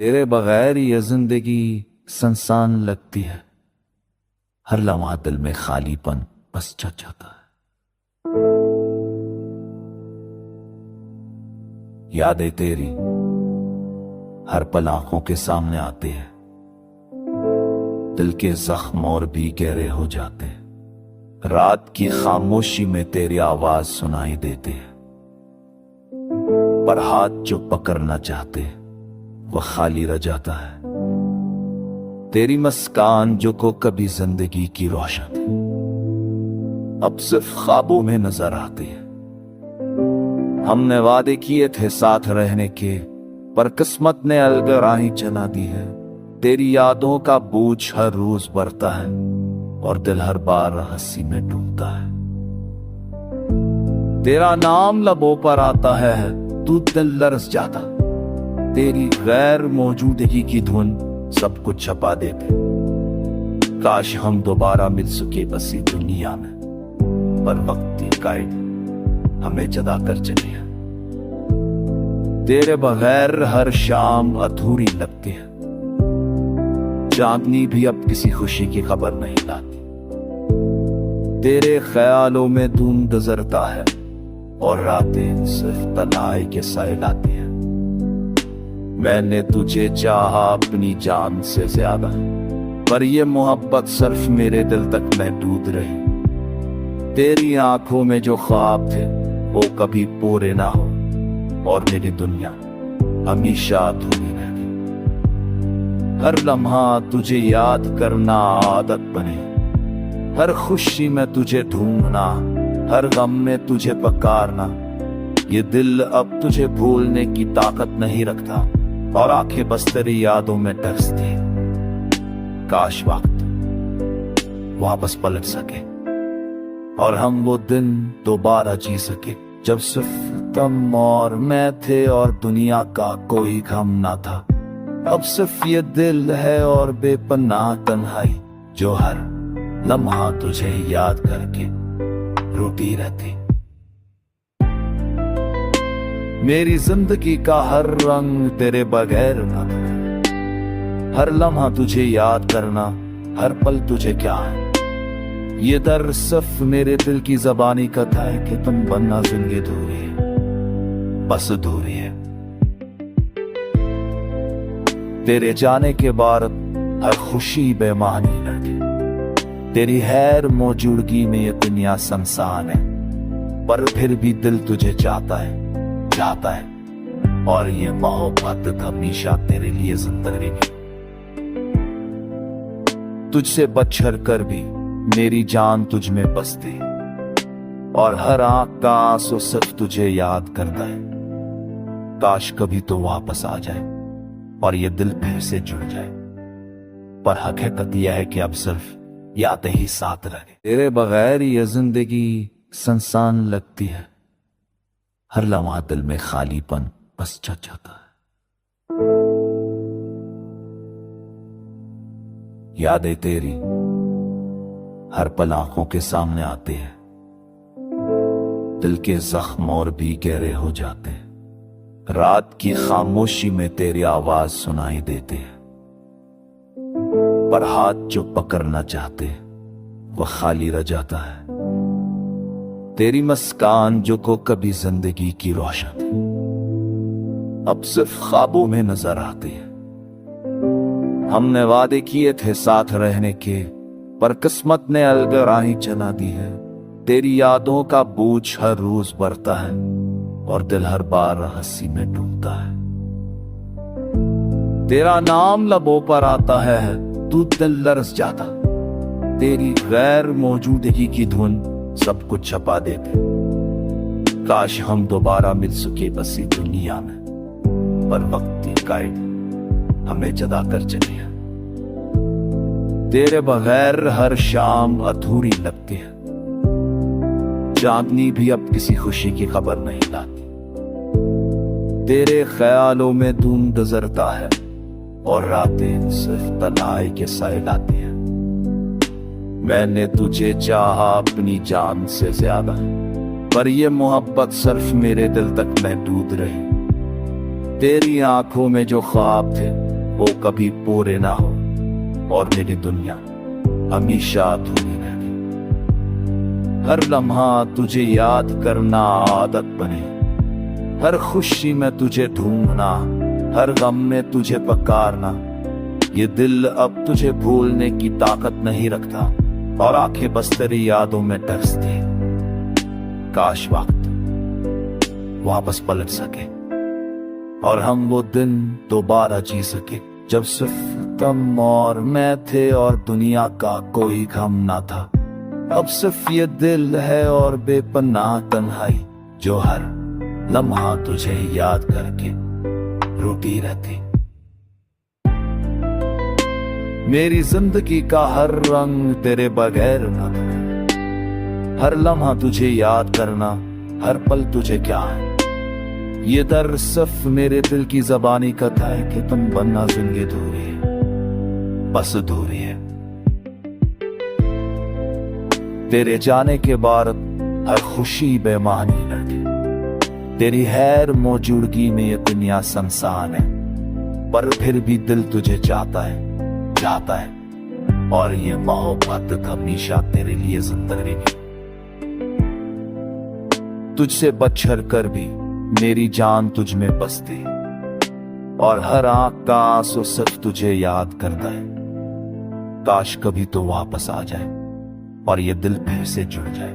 तेरे बगैर ये जिंदगी संसान लगती है। हर लम्हा दिल में खालीपन बस छा जाता है। यादें तेरी हर पल आंखों के सामने आते हैं। दिल के जख्म और भी गहरे हो जाते हैं। रात की खामोशी में तेरी आवाज सुनाई देती है, पर हाथ जो पकड़ना चाहते वो खाली रह जाता है। तेरी मुस्कान जो को कभी जिंदगी की रोशन थी, अब सिर्फ ख्वाबों में नजर आती है। हमने वादे किए थे साथ रहने के, पर किस्मत ने अलग राहें चला दी है। तेरी यादों का बोझ हर रोज बढ़ता है और दिल हर बार हंसी में डूबता है। तेरा नाम लबों पर आता है, तू दिल लरस जाता। तेरी गैर मौजूदगी की धुन सब कुछ छपा देते। काश हम दोबारा मिल सके बसी दुनिया में, पर वक्त की काइट हमें जदा कर चली है। तेरे बगैर हर शाम अधूरी लगती है। चांदनी भी अब किसी खुशी की खबर नहीं लाती। तेरे ख्यालों में धुंध गुजरता है और रातें सिर्फ तन्हाई के साए लाती है। मैंने तुझे चाहा अपनी जान से ज्यादा, पर ये मोहब्बत सिर्फ मेरे दिल तक महदूद रही। तेरी आंखों में जो ख्वाब थे वो कभी पूरे ना हो और मेरी दुनिया हमेशा अधूरी रही। हर लम्हा तुझे याद करना आदत बने, हर खुशी में तुझे ढूंढना, हर गम में तुझे पुकारना। ये दिल अब तुझे भूलने की ताकत नहीं रखता और आंखें बस तेरी यादों में तरसती। काश वक्त वापस पलट सके और हम वो दिन दोबारा जी सके, जब सिर्फ तुम और मैं थे और दुनिया का कोई गम ना था। अब सिर्फ ये दिल है और बेपनाह तन्हाई, जो हर लम्हा तुझे याद करके रोती रहती। मेरी जिंदगी का हर रंग तेरे बगैर ना था। हर लम्हा तुझे याद करना, हर पल तुझे क्या है। ये दर्द सिर्फ मेरे दिल की ज़बानी कथा है कि तुम बनना जिंदगी दूरी है, बस दूरी है। तेरे जाने के बाद हर खुशी बेमानी लगी। तेरी गैर मौजूदगी में ये दुनिया संसान है, पर फिर भी दिल तुझे चाहता है और ये मोहब्बत हमेशा तेरे लिए जिंदा रहेगी। तुझसे बचकर कर भी मेरी जान तुझ में बसती और हर आंख का आंसू सिर्फ तुझे याद करता है। काश कभी तो वापस आ जाए और ये दिल फिर से जुड़ जाए, पर हकीकत यह है कि अब सिर्फ यादें ही साथ रहे। तेरे बगैर ये जिंदगी संसान लगती है। हर लम्हा दिल में खालीपन बस छा जाता है। यादें तेरी हर पल आंखों के सामने आते हैं। दिल के जख्म और भी गहरे हो जाते हैं। रात की खामोशी में तेरी आवाज सुनाई देती है, पर हाथ जो पकड़ना चाहते वो खाली रह जाता है। तेरी मुस्कान जो को कभी जिंदगी की रोशन थी, अब सिर्फ ख्वाबों में नजर आती है। हमने वादे किए थे साथ रहने के, पर किस्मत ने अलग राहें चला दी है। तेरी यादों का बोझ हर रोज बढ़ता है और दिल हर बार हंसी में डूबता है। तेरा नाम लबों पर आता है, तू दिल लरस जाता। तेरी गैर मौजूदगी की धुन सब कुछ छपा देते। काश हम दोबारा मिल सके बसी दुनिया में, पर वक्त की काइट हमें जदा कर चली है। तेरे बगैर हर शाम अधूरी लगती है। चांदनी भी अब किसी खुशी की खबर नहीं लाती। तेरे ख्यालों में धुंध गुजरता है और रातें सिर्फ तन्हाई के साए लाती है। मैंने तुझे चाहा अपनी जान से ज्यादा, पर ये मोहब्बत सिर्फ मेरे दिल तक महदूद रही। तेरी आंखों में जो ख्वाब थे वो कभी पूरे ना हो और मेरी दुनिया हमेशा अधूरी रहती। हर लम्हा तुझे याद करना आदत बने, हर खुशी में तुझे ढूंढना, हर गम में तुझे पुकारना। ये दिल अब तुझे भूलने की ताकत नहीं रखता और आंखें बस तेरी यादों में तरसती। काश वक्त वापस पलट सके और हम वो दिन दोबारा जी सके जब सिर्फ तुम और मैं थे और दुनिया का कोई गम ना था। अब सिर्फ ये दिल है और बेपनाह तन्हाई जो हर लम्हा तुझे याद करके रोती रहती। मेरी जिंदगी का हर रंग तेरे बगैर न बने, हर लम्हा तुझे याद करना, हर पल तुझे क्या है। ये दर्द सिर्फ मेरे दिल की ज़बानी कथा है कि तुम बनना जिंदगी दूरी है, बस दूरी है। तेरे जाने के बाद हर खुशी बेमानी लगी, तेरी हैर मौजूदगी में ये दुनिया संसान है, पर फिर भी दिल तुझे चाहता है और ये मोहब्बत हमेशा तेरे लिए जिंदा रहेगी। तुझसे बचकर कर भी मेरी जान तुझ में बसती और हर आंख का आंसू सिर्फ तुझे याद करता है। काश कभी तो वापस आ जाए और ये दिल फिर से जुड़ जाए,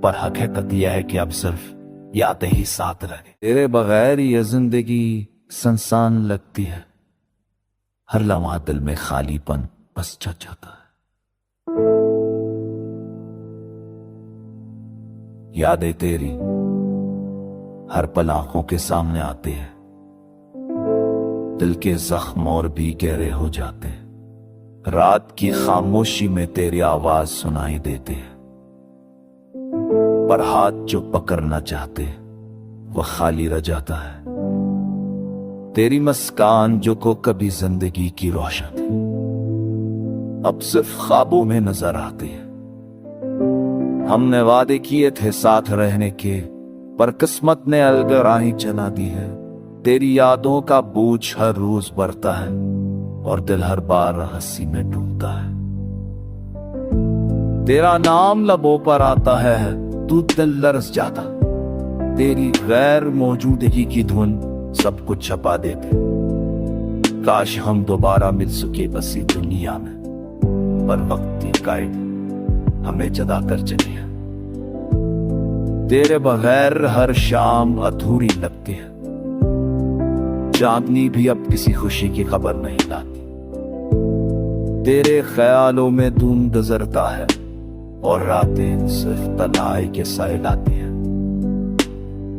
पर हकीकत यह है कि अब सिर्फ यादें ही साथ रहे। तेरे बगैर ये जिंदगी सुनसान लगती है, हर लम्हा दिल में खालीपन बस छा जाता है। यादें तेरी हर पल आंखों के सामने आते हैं, दिल के जख्म और भी गहरे हो जाते हैं। रात की खामोशी में तेरी आवाज सुनाई देती है, पर हाथ जो पकड़ना चाहते वो खाली रह जाता है। तेरी मुस्कान जो को कभी जिंदगी की रोशन अब सिर्फ ख्वाबों में नजर आती है। हमने वादे किए थे साथ रहने के, पर किस्मत ने अलग राहें चला दी है। तेरी यादों का बोझ हर रोज बढ़ता है और दिल हर बार हंसी में डूबता है। तेरा नाम लबों पर आता है, तू दिल लरस जाता। तेरी गैर मौजूदगी की धुन सब कुछ छपा देते। काश हम दोबारा मिल सके बसी दुनिया में, पर वक्त की गाइड हमें जदा कर चली है। तेरे बगैर हर शाम अधूरी लगती है, चांदनी भी अब किसी खुशी की खबर नहीं लाती। तेरे ख्यालों में धुंध गुजरता है और रातें सिर्फ तन्हाई के साए लाती हैं।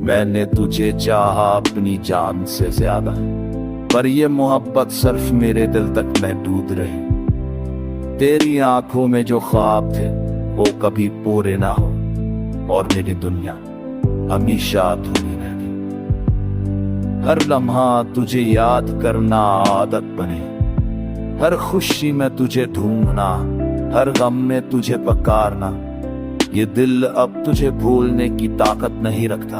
मैंने तुझे चाहा अपनी जान से ज्यादा, पर ये मोहब्बत सिर्फ मेरे दिल तक महदूद रही। तेरी आंखों में जो ख्वाब थे वो कभी पूरे ना हो और मेरी दुनिया हमेशा अधूरी रहती। हर लम्हा तुझे याद करना आदत बने, हर खुशी में तुझे ढूंढना, हर गम में तुझे पुकारना। ये दिल अब तुझे भूलने की ताकत नहीं रखता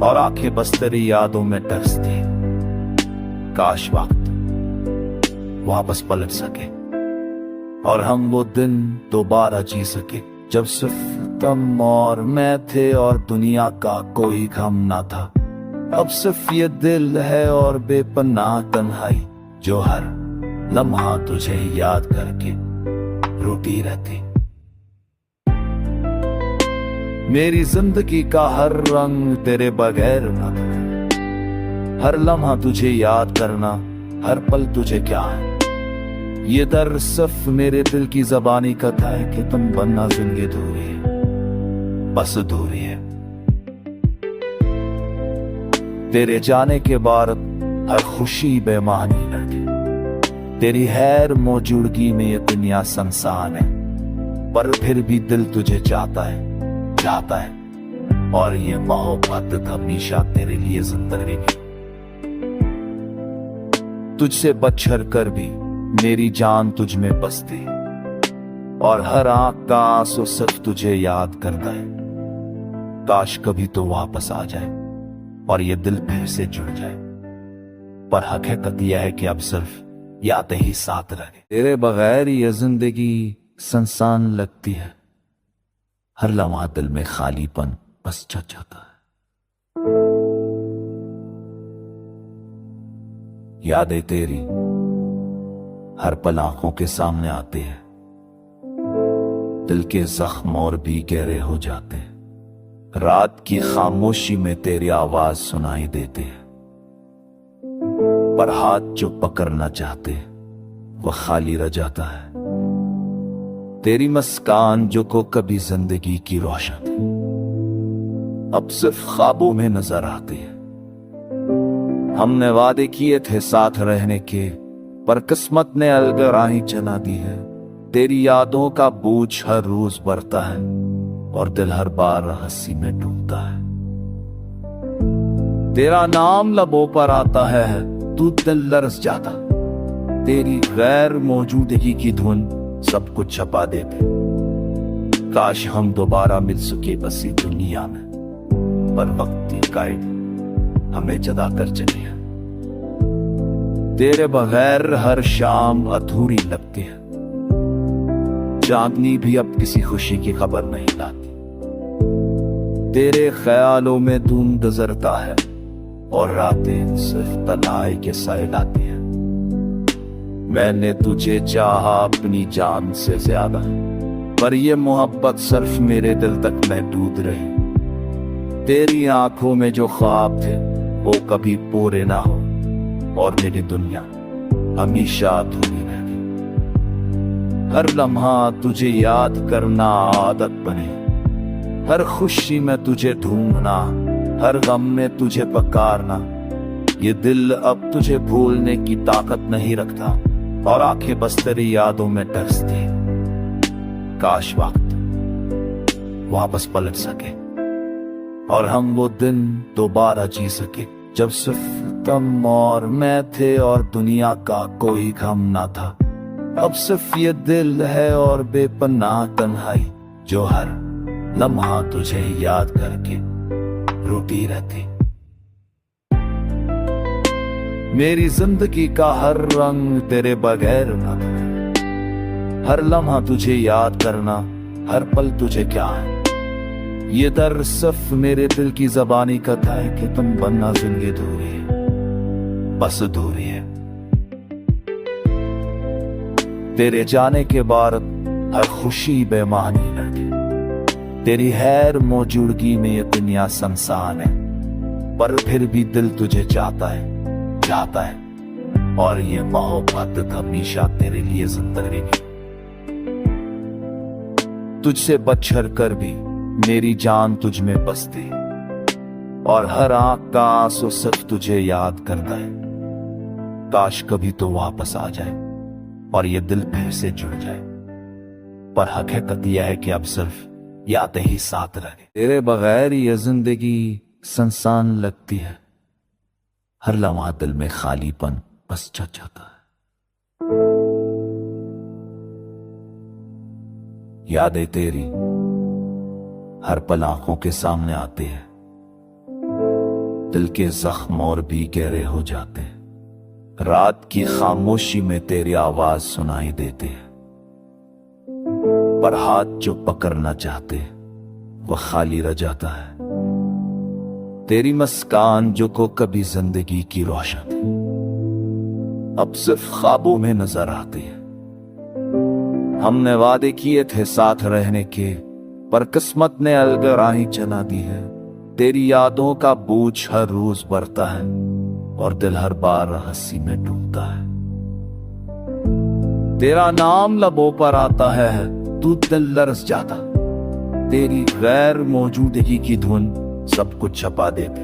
और आंखें बस तेरी यादों में तरसती। काश वक्त वापस पलट सके और हम वो दिन दोबारा जी सके जब सिर्फ तुम और मैं थे और दुनिया का कोई गम ना था। अब सिर्फ ये दिल है और बेपनाह तन्हाई जो हर लम्हा तुझे याद करके रोती रहती। मेरी जिंदगी का हर रंग तेरे बगैर न बने, हर लम्हा तुझे याद करना, हर पल तुझे क्या है। ये दर्द सिर्फ मेरे दिल की ज़बानी कथा है कि तुम बनना जिंदगी दूरी है, बस दूरी है। तेरे जाने के बाद हर खुशी बेमानी लगी, तेरी हैर मौजूदगी में ये दुनिया संसान है, पर फिर भी दिल तुझे चाहता है और ये मोहब्बत हमेशा तेरे लिए जिंदा रहेगी। तुझसे बचकर कर भी मेरी जान तुझ में बसती और हर आंख का आंसू सिर्फ तुझे याद करता है। काश कभी तो वापस आ जाए और ये दिल फिर से जुड़ जाए, पर हकीकत यह है कि अब सिर्फ यादें ही साथ रहे। तेरे बगैर ये जिंदगी सुनसान लगती है, हर लम्हा दिल में खालीपन बस छा जाता है। यादें तेरी हर पल आंखों के सामने आती है, दिल के जख्म और भी गहरे हो जाते हैं। रात की खामोशी में तेरी आवाज सुनाई देती है, पर हाथ जो पकड़ना चाहते वो खाली रह जाता है। तेरी मुस्कान जो को कभी जिंदगी की रोशन अब सिर्फ ख्वाबों में नजर आती है। हमने वादे किए थे साथ रहने के, पर किस्मत ने अलग राही चला दी है। तेरी यादों का बोझ हर रोज बढ़ता है और दिल हर बार हंसी में डूबता है। तेरा नाम लबों पर आता है तू दिल लरस जाता, तेरी गैर मौजूदगी की धुन सब कुछ छपा देते। काश हम दोबारा मिल सके बसी दुनिया में, पर वक्त की गाइड हमें जदा कर चली है। तेरे बगैर हर शाम अधूरी लगती है, चांदनी भी अब किसी खुशी की खबर नहीं लाती। तेरे ख्यालों में धुंध गुजरता है और रातें सिर्फ तन्हाई के साए लाती हैं। मैंने तुझे चाहा अपनी जान से ज्यादा, पर ये मोहब्बत सिर्फ मेरे दिल तक महदूद रही। तेरी आंखों में जो ख्वाब थे वो कभी पूरे ना हो और मेरी दुनिया हमेशा अधूरी रही। हर लम्हा तुझे याद करना आदत बने, हर खुशी में तुझे ढूंढना, हर गम में तुझे पुकारना। ये दिल अब तुझे भूलने की ताकत नहीं रखता और आंखें बस तेरी यादों में तरसती। काश वक्त वापस पलट सके और हम वो दिन दोबारा जी सके, जब सिर्फ तुम और मैं थे और दुनिया का कोई गम ना था। अब सिर्फ ये दिल है और बेपनाह तन्हाई, जो हर लम्हा तुझे याद करके रोती रहती। मेरी जिंदगी का हर रंग तेरे बगैर ना था, हर लम्हा तुझे याद करना, हर पल तुझे क्या है। ये दर्द सिर्फ मेरे दिल की ज़बानी कथा है कि तुम बनना जिंदगी अधूरी है, बस अधूरी है। तेरे जाने के बाद हर खुशी बेमानी लगी, तेरी हैर मौजूदगी में ये दुनिया सुनसान है, पर फिर भी दिल तुझे चाहता है और ये मोहब्बत हमेशा तेरे लिए जिंदा रहेगी। तुझसे बचकर कर भी मेरी जान तुझ में बसती और हर आंख का आंसू सिर्फ तुझे याद करता है। काश कभी तो वापस आ जाए और ये दिल फिर से जुड़ जाए, पर हकीकत यह है कि अब सिर्फ यादें ही साथ रहे। तेरे बगैर ये जिंदगी सुनसान लगती है, हर लम्हा दिल में खालीपन बस छा जाता है। यादें तेरी हर पल आंखों के सामने आते हैं, दिल के जख्म और भी गहरे हो जाते हैं। रात की खामोशी में तेरी आवाज सुनाई देती है, पर हाथ जो पकड़ना चाहते वो खाली रह जाता है। तेरी मुस्कान जो को कभी जिंदगी की रोशन अब सिर्फ ख्वाबों में नजर आती है। हमने वादे किए थे साथ रहने के, पर किस्मत ने अलग राही चला दी है। तेरी यादों का बोझ हर रोज बढ़ता है और दिल हर बार हंसी में डूबता है। तेरा नाम लबों पर आता है तू दिल लरस जाता, तेरी गैर मौजूदगी की धुन सब कुछ छपा देते।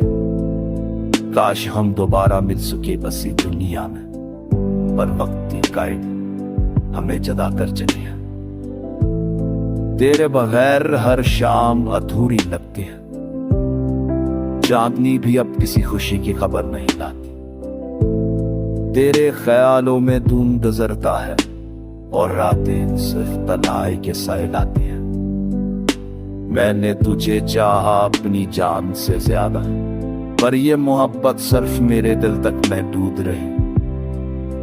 काश हम दोबारा मिल सके बसी दुनिया में, पर वक्त की गाइड हमें जदा कर चली है। तेरे बगैर हर शाम अधूरी लगती है, चांदनी भी अब किसी खुशी की खबर नहीं लाती। तेरे ख्यालों में धुंध गुजरता है और रातें सिर्फ तन्हाई के साए लाती हैं। मैंने तुझे चाहा अपनी जान से ज्यादा, पर ये मोहब्बत सिर्फ मेरे दिल तक महदूद रही।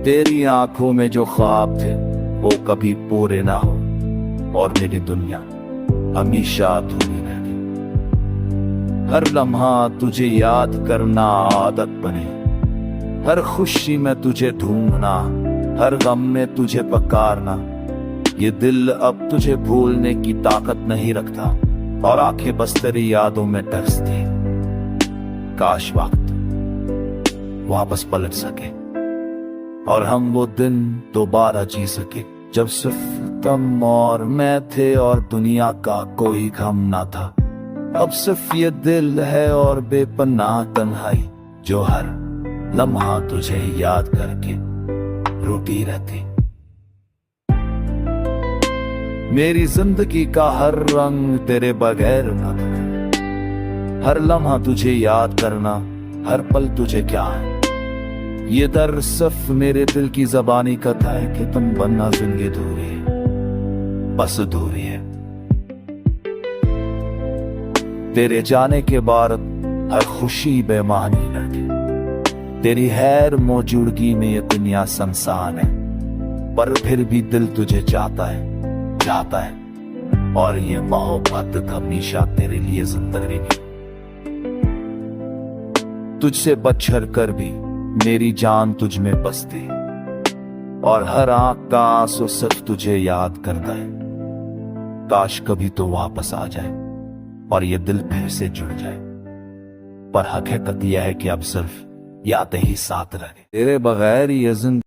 तेरी आंखों में जो ख्वाब थे वो कभी पूरे ना हो, और मेरी दुनिया हमेशा अधूरी रही। हर लम्हा तुझे याद करना आदत बने, हर खुशी में तुझे ढूंढना, हर गम में तुझे पुकारना। ये दिल अब तुझे भूलने की ताकत नहीं रखता, और आंखें बस तेरी यादों में तरसती। काश वक्त वापस पलट सके और हम वो दिन दोबारा जी सके, जब सिर्फ तुम और मैं थे और दुनिया का कोई गम ना था। अब सिर्फ ये दिल है और बेपनाह तन्हाई, जो हर लम्हा तुझे याद करके रोती रहती। मेरी जिंदगी का हर रंग तेरे बगैर न था, हर लम्हा तुझे याद करना, हर पल तुझे क्या है। ये दर्द सिर्फ मेरे दिल की ज़बानी कथा है कि तुम बनना जिंदगी दूरी है, बस दूरी है। तेरे जाने के बाद हर खुशी बेमानी लगी, तेरी हैर मौजूदगी में ये दुनिया संसान है। पर फिर भी दिल तुझे चाहता है, और ये मोहब्बत हमेशा तेरे लिए जिंदा रहेगी। तुझसे बचकर कर भी मेरी जान तुझ में बसती, और हर आंख का आंसू सिर्फ तुझे याद करता है। काश कभी तो वापस आ जाए और ये दिल फिर से जुड़ जाए, पर हकीकत यह है कि अब सिर्फ यादें ही साथ रहे। तेरे बगैर ये जिंदगी